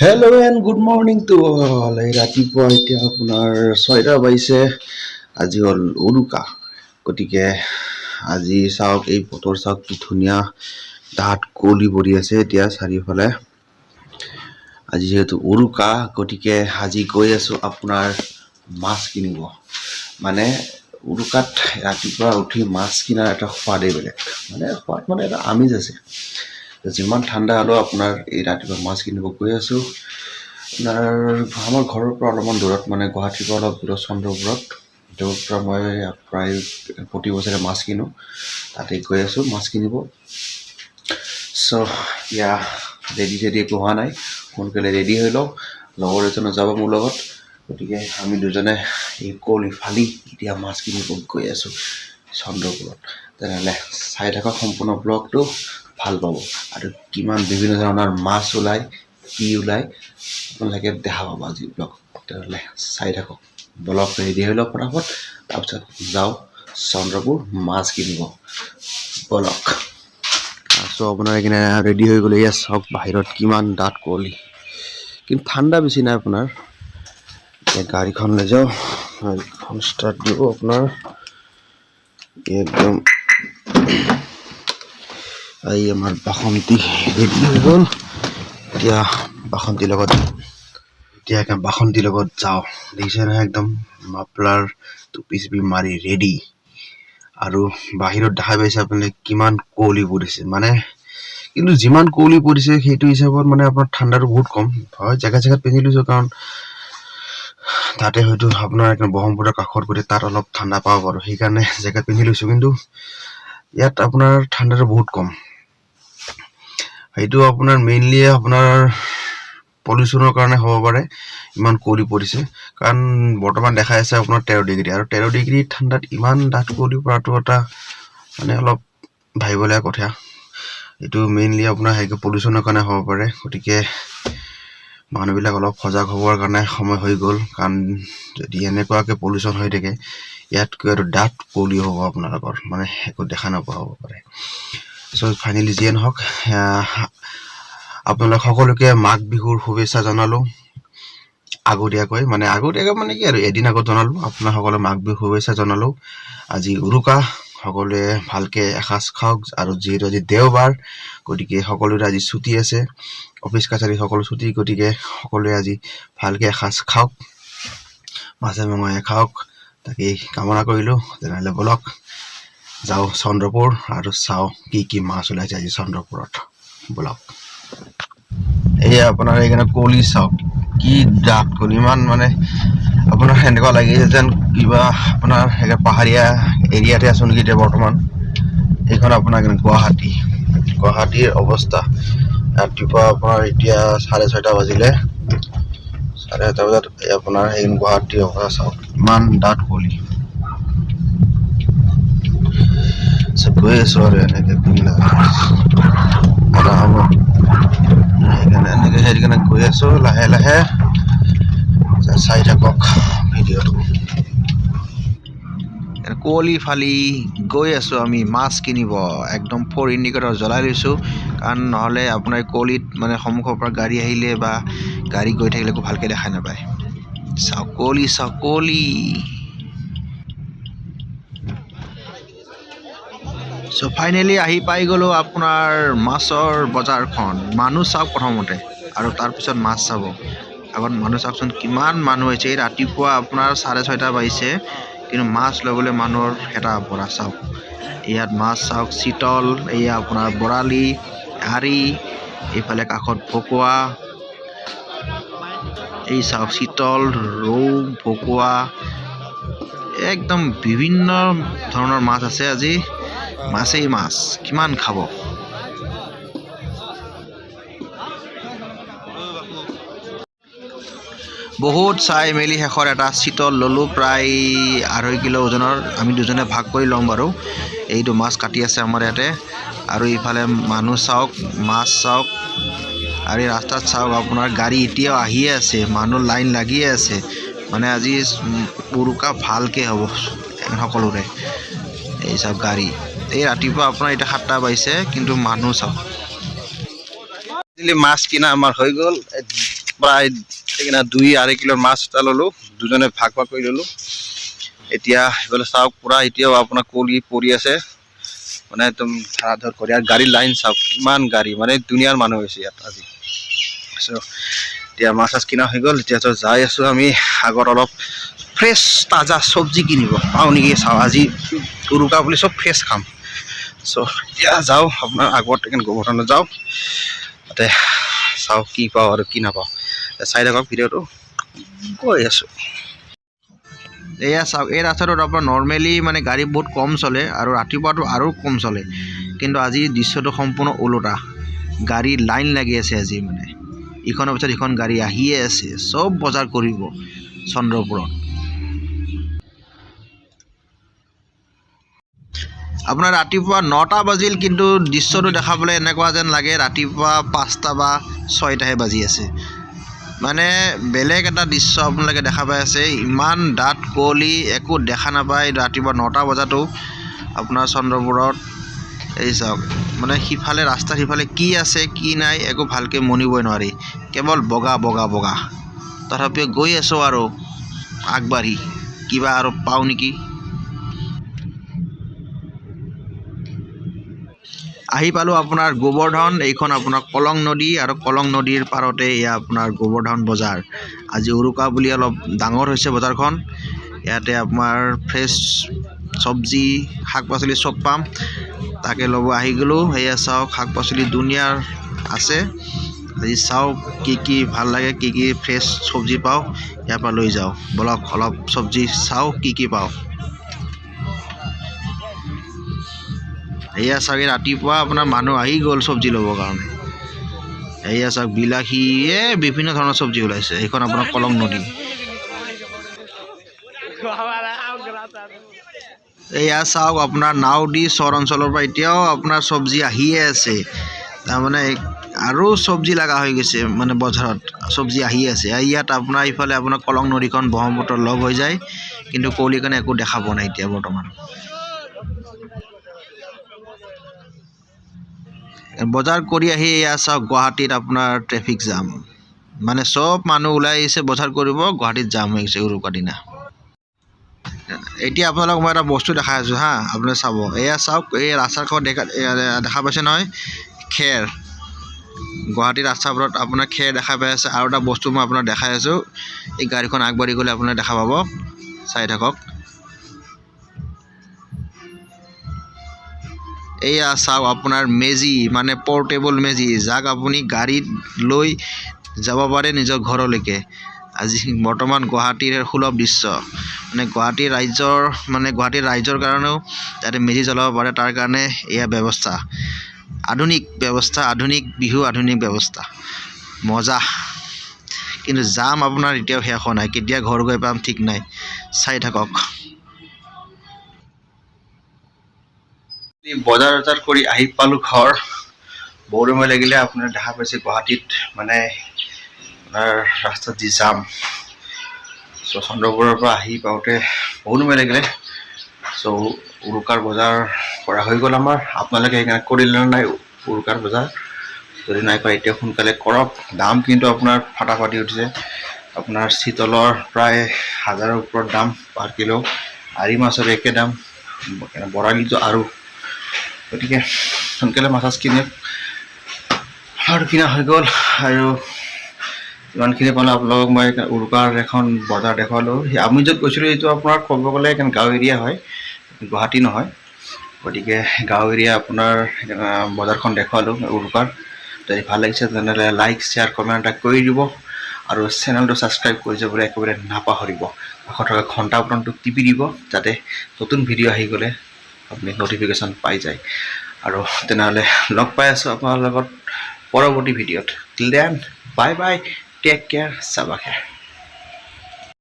Hello' and good morning to all. এই ৰাতিপুৱা এতিয়া আপোনাৰ 6টা বাজিছে। আজি হ'ল উৰুকা, গতিকে আজি চাওক এই বতৰ চাওক কি ধুনীয়া ডাঠ কুঁৱলী পৰি আছে এতিয়া চাৰিওফালে। আজি যিহেতু উৰুকা, গতিকে আজি গৈ আছোঁ আপোনাৰ মাছ কিনিব। মানে উৰুকাত ৰাতিপুৱা উঠি মাছ কিনাৰ এটা সোৱাদেই বেলেগ, সোৱাদ এটা আমেজ আছে। যিমান ঠাণ্ডা হ'লেও আপোনাৰ এই ৰাতিপুৱা মাছ কিনিব গৈ আছোঁ। আপোনাৰ আমাৰ ঘৰৰ পৰা অলপমান দূৰত, গুৱাহাটীৰ পৰা অলপ দূৰত, চন্দ্ৰপুৰত। য'ৰ পৰা মই প্ৰায় প্ৰতি বছৰে মাছ কিনো, তাতে গৈ আছোঁ মাছ কিনিব। চ' এতিয়া ৰেডি একো হোৱা নাই, সোনকালে ৰেডি হৈ লওঁ। লগৰ এজনো যাব মোৰ লগত, গতিকে আমি দুজনে এই কুঁৱলী ফালি এতিয়া মাছ কিনিব গৈ আছোঁ চন্দ্ৰপুৰত। তেনেহ'লে চাই থকা সম্পূৰ্ণ ব্লগটো ভাল পাব, আৰু কিমান বিভিন্ন ধৰণৰ মাছ ওলায়, কি ওলায় আপোনালোকে দেখা পাব আজি ব্লগ। তেনেহ'লে চাই থাকক, ব্লগ ৰেডি হৈ লওক ফটাফট, তাৰপিছত যাওঁ চন্দ্ৰপুৰ মাছ কিনিব, বলক। চ' আপোনাৰ এইখিনি ৰেডি হৈ গ'লে ইয়াত চাওক বাহিৰত কিমান ডাঠ কুঁৱলী, কিন্তু ঠাণ্ডা বেছি নাই আপোনাৰ। এতিয়া গাড়ীখন লৈ যাওঁ, গাড়ীখন ষ্টাৰ্ট দিব আপোনাৰ একদম। এই আমাৰ বাসন্তী ৰেডি হৈ গ'ল। এতিয়া বাসন্তীৰ লগত যাওঁ। দেখিছে নহয়, একদম মাফলাৰ টুপি চুপি মাৰি ৰেডি। আৰু বাহিৰত দেখা পাইছে আপুনি কিমান কুঁৱলী পৰিছে, কিন্তু যিমান কুঁৱলী পৰিছে সেইটো হিচাপত আপোনাৰ ঠাণ্ডাটো বহুত কম হয়। জেগাত পিন্ধি লৈছোঁ, কাৰণ তাতে হয়তো আপোনাৰ ব্ৰহ্মপুত্ৰৰ কাষত গ'লে তাত অলপ ঠাণ্ডা পাব পাৰোঁ, সেইকাৰণে জেকেট পিন্ধি লৈছোঁ। কিন্তু ইয়াত আপোনাৰ ঠাণ্ডাটো বহুত কম। সেইটো আপোনাৰ মেইনলি আপোনাৰ পলিউশ্যনৰ কাৰণে হ'ব পাৰে, ইমান কুঁৱলী পৰিছে। কাৰণ বৰ্তমান দেখাই আছে আপোনাৰ 13 ডিগ্ৰী, আৰু 13 ডিগ্ৰী ঠাণ্ডাত ইমান ডাঠ কুঁৱলী পৰাটো এটা অলপ ভাবিবলগীয়া কথা। এইটো মেইনলি আপোনাৰ পলিউশ্যনৰ কাৰণে হ'ব পাৰে। গতিকে মানুহবিলাক অলপ সজাগ হ'বৰ কাৰণে সময় হৈ গ'ল, কাৰণ যদি এনেকুৱাকৈ পলিউশ্যন হৈ থাকে, ইয়াতকৈ আৰু ডাঠ কুঁৱলী হ'ব আপোনালোকৰ, একো দেখা নোপোৱা হ'ব পাৰে। চ' ফাইনেলি যিয়ে নহওক, আপোনালোক সকলোকে মাঘ বিহুৰ শুভেচ্ছা জনালোঁ আগতীয়াকৈ। কি আৰু এদিন আগত জনালোঁ, আপোনাৰ সকলোৱে মাঘ বিহুৰ শুভেচ্ছা জনালোঁ। আজি উৰুকা, সকলোৱে ভালকৈ এসাঁজ খাওক। আৰু যিহেতু আজি দেওবাৰ, গতিকে সকলোৰে আজি ছুটি আছে, অফিচ কাছাৰী সকলো ছুটি, গতিকে সকলোৱে আজি ভালকৈ এসাঁজ খাওক, মাছে মঙহে খাওক, তাকেই কামনা কৰিলোঁ। তেনেহ'লে বলক যাওঁ চন্দ্ৰপুৰ আৰু চাওঁ কি মাছ ওলাইছে আজি চন্দ্ৰপুৰত, বলক। এয়া আপোনাৰ এইকাৰণে কুঁৱলী চাওক, কি ডাঠ কুঁৱলী, ইমান আপোনাৰ সেনেকুৱা লাগিছে যেন কিবা আপোনাৰ পাহাৰীয়া এৰিয়াতে আছোঁ নেকি এতিয়া বৰ্তমান। এইখন আপোনাৰ গুৱাহাটীৰ অৱস্থা। ৰাতিপুৱা আপোনাৰ এতিয়া 6:30 বাজিলে, 6:30 বজাত আপোনাৰ গুৱাহাটীৰ অৱস্থা চাওক, ইমান ডাঠ কুঁৱলী। গৈ আছোঁ আৰু এনেকৈ সেইকাৰণে গৈ আছোঁ লাহে লাহে, চাই থাকক ভিডিঅ'টো। কুঁৱলী ফালি গৈ আছোঁ আমি মাছ কিনিব। একদম 4 ইণ্ডিকেটৰ জ্বলাই লৈছোঁ, কাৰণ নহ'লে আপোনাৰ কুঁৱলীত সন্মুখৰ পৰা গাড়ী আহিলে বা গাড়ী গৈ থাকিলে একো ভালকৈ দেখা নাপায়। চাওক কুঁৱলী। চ' ফাইনেলি আহি পাই গ'লোঁ আপোনাৰ মাছৰ বজাৰখন। মানুহ চাওক প্ৰথমতে, আৰু তাৰপিছত মাছ চাব। আগত মানুহ চাওকচোন, কিমান মানুহ হৈছে। এই ৰাতিপুৱা আপোনাৰ 6:30 বাজিছে, কিন্তু মাছ ল'বলৈ মানুহৰ হেতা পৰা চাওক। ইয়াত মাছ চাওক, চিতল, এয়া আপোনাৰ বৰালি, আৰি, এইফালে কাষত ভকুৱা, এই চাওক চিতল, ৰৌ, ভকুৱা, একদম বিভিন্ন ধৰণৰ মাছ আছে। আজি মাছেই মাছ, কিমান খাব। বহুত চাই মেলি শেষত এটা চিতল ল'লোঁ, প্ৰায় 2.5 কিলো ওজনৰ। আমি দুজনে ভাগ কৰি ল'ম বাৰু। এইটো মাছ কাটি আছে আমাৰ ইয়াতে। আৰু ইফালে মানুহ চাওক, মাছ চাওক, আৰু এই ৰাস্তাত চাওক আপোনাৰ গাড়ী এতিয়াও আহিয়ে আছে, মানুহ লাইন লাগিয়ে আছে। আজি উৰুকা ভালকৈ হ'ব সকলোৰে। এই চাওক গাড়ী, এই ৰাতিপুৱা আপোনাৰ এতিয়া 7টা বাজিছে, কিন্তু মানুহ চাওক। মাছ কিনা আমাৰ হৈ গ'ল। প্ৰায় 2-2.5 কিলোৰ মাছ এটা ল'লোঁ, দুজনে ভাগ ভাগ কৰি ল'লোঁ। এতিয়া এইফালে চাওক পুৰা এতিয়াও আপোনাৰ কলি পৰি আছে, মানে একদম ধাৰাধৰ কৰি। আৰু গাড়ীৰ লাইন চাওক, ইমান গাড়ী, মানে দুনিয়াৰ মানুহ হৈছে ইয়াত আজি। এতিয়া মাছ কিনা হৈ গ'ল। এতিয়া যাই আছোঁ আমি আগত অলপ ফ্ৰেছ তাজা চব্জি কিনিব পাওঁ নেকি চাওঁ। আজি উৰুকা বুলি চব ফ্ৰেছ খাম। এতিয়া যাওঁ আপোনাৰ আগত গোবৰধনত যাওঁ, তাতে চাওঁ কি পাওঁ আৰু কি নাপাওঁ। চাই থাকক ভিডিঅ'টো, গৈ আছোঁ। এয়া চাওক, এই ৰাস্তাটোত আপোনাৰ নৰ্মেলি মানে গাড়ী বহুত কম চলে আৰু ৰাতিপুৱাটো আৰু কম চলে, কিন্তু আজি দৃশ্যটো সম্পূৰ্ণ ওলোটা। গাড়ী লাইন লাগি আছে আজি, মানে ইখনৰ পিছত সিখন গাড়ী আহিয়ে আছে। চব বজাৰ কৰিব চন্দ্ৰপুৰত। আপোনাৰ ৰাতিপুৱা 9টা বাজিল, কিন্তু দৃশ্যটো দেখাবলৈ এনেকুৱা যেন লাগে ৰাতিপুৱা 5টা বা 6টাহে বাজি আছে। মানে বেলেগ এটা দৃশ্য আপোনালোকে দেখা পাই আছে। ইমান ডাঠ কুঁৱলী, একো দেখা নাপায় ৰাতিপুৱা 9টা বজাতো আপোনাৰ চন্দ্ৰপুৰত। এই চাওক, মানে সিফালে ৰাস্তাৰ সিফালে কি আছে কি নাই একো ভালকৈ মনিবই নোৱাৰি, কেৱল বগা বগা বগা। তথাপিও গৈ আছোঁ আৰু আগবাঢ়ি, কিবা আৰু পাওঁ নেকি। আহি পালোঁ আপোনাৰ গোবৰধন। এইখন আপোনাৰ কলং নদী, আৰু কলং নদীৰ পাৰতে এয়া আপোনাৰ গোবৰধন বজাৰ। আজি উৰুকা বুলি অলপ ডাঙৰ হৈছে বজাৰখন। ইয়াতে আপোনাৰ ফ্ৰেছ চব্জি শাক পাচলি চব পাম, তাকে ল'ব আহি গ'লোঁ। এয়া চাওক, শাক পাচলি দুনিয়াৰ আছে। আজি চাওক কি কি ভাল লাগে, কি কি ফ্ৰেছ চব্জি পাওঁ, ইয়াৰ পৰা লৈ যাওঁ। বলক অলপ চব্জি চাওঁ কি কি পাওঁ। এয়া চাগে ৰাতিপুৱা আপোনাৰ মানুহ আহি গ'ল চব্জি ল'বৰ কাৰণে। এয়া চাওক, বিলাহী, বিভিন্ন ধৰণৰ চব্জি ওলাইছে। এইখন আপোনাৰ কলং নদী। এয়া চাওক, আপোনাৰ নাওদি চৰ অঞ্চলৰ পৰা এতিয়াও আপোনাৰ চব্জি আহিয়ে আছে। তাৰমানে আৰু চব্জি লগা হৈ গৈছে, মানে বজাৰত চব্জি আহি আছে। ইয়াত আপোনাৰ ইফালে আপোনাৰ কলং নদীখন ব্ৰহ্মপুত্ৰ লগ হৈ যায়, কিন্তু কুঁৱলীৰ কাৰণে একো দেখা পোৱা নাই এতিয়া বৰ্তমান। বজাৰ কৰি আহি এয়া চাওক, গুৱাহাটীত আপোনাৰ ট্ৰেফিক জাম। মানে চব মানুহ ওলাই আহিছে বজাৰ কৰিব, গুৱাহাটীত জাম হৈ গৈছে উৰুকাৰ দিনা। এতিয়া আপোনালোকক মই এটা বস্তু দেখাই আছোঁ হা, আপুনি চাব। এয়া চাওক, এই ৰাস্তাৰ কাষত দেখা পাইছে নহয়, খেৰ। গুৱাহাটীৰ ৰাস্তাবোৰত আপোনাৰ খেৰ দেখা পাই আছে। আৰু এটা বস্তু মই আপোনাক দেখাই আছোঁ, এই গাড়ীখন আগবাঢ়ি গ'লে আপোনাক দেখা পাব, চাই থাকক। এয়া চাওক, আপোনাৰ মেজি, মানে পৰ্টেবল মেজি, যাক আপুনি গাড়ীত লৈ যাব পাৰে নিজৰ ঘৰলৈকে। আজি বৰ্তমান গুৱাহাটীৰ সুলভ দৃশ্য, মানে গুৱাহাটীৰ ৰাইজৰ কাৰণেও যাতে মেজি জ্বলাব পাৰে, তাৰ কাৰণে এয়া ব্যৱস্থা। আধুনিক ব্যৱস্থা, আধুনিক বিহু, আধুনিক ব্যৱস্থা, মজা। কিন্তু জাম আপোনাৰ এতিয়াও শেষ হোৱা নাই, কেতিয়া ঘৰ গৈ পাম ঠিক নাই, চাই থাকক। বজাৰ কৰি আহি পালোঁ ঘৰ। বহুত সময় লাগিলে। আপোনাৰ দেখা পাইছে গুৱাহাটীত মানে আপোনাৰ ৰাস্তাত যি জাম। চন্দ্ৰপুৰৰ পৰা আহি পাওঁতে বহুত সময় লাগিলে। উৰুকাৰ বজাৰ কৰা হৈ গ'ল আমাৰ। আপোনালোকে সেইকাৰণে কৰিলে নাই উৰুকাৰ বজাৰ? যদি নাই কৰা এতিয়া সোনকালে কৰক। দাম কিন্তু আপোনাৰ ফাটাফাটি উঠিছে। আপোনাৰ চিতলৰ প্ৰায় 1000ৰ ওপৰত দাম পাৰ কিলো। আৰি মাছৰ একে দাম, বৰালিটো আৰু। গতিকে সোনকালে মাছ কিনে আৰু কিনা হৈ গ'ল। আৰু ইমানখিনি পালে আপোনালোকক মই উৰুকাৰ এখন বজাৰ দেখুৱালোঁ। আমি য'ত গৈছিলোঁ এইটো আপোনাৰ ক'ব গ'লে গাঁও এৰিয়া হয়, গুৱাহাটী নহয়। গতিকে গাঁও এৰিয়া আপোনাৰ বজাৰখন দেখুৱালোঁ উৰুকাৰ। যদি ভাল লাগিছে তেনেহ'লে লাইক, শ্বেয়াৰ, কমেণ্ট এটা কৰি দিব, আৰু চেনেলটো ছাবস্ক্ৰাইব কৰি যাবলৈ একেবাৰে নাপাহৰিব। কাষত থকা ঘণ্টা বটনটো টিপি দিব, যাতে নতুন ভিডিঅ' আহি গ'লে আপুনি নটিফিকেশ্যন পাই যায়। আৰু তেনেহ'লে লগ পাই আছোঁ আপোনাৰ লগত পৰৱৰ্তী ভিডিঅ'ত। Till then, bye bye, take care, চাবা খেৰ।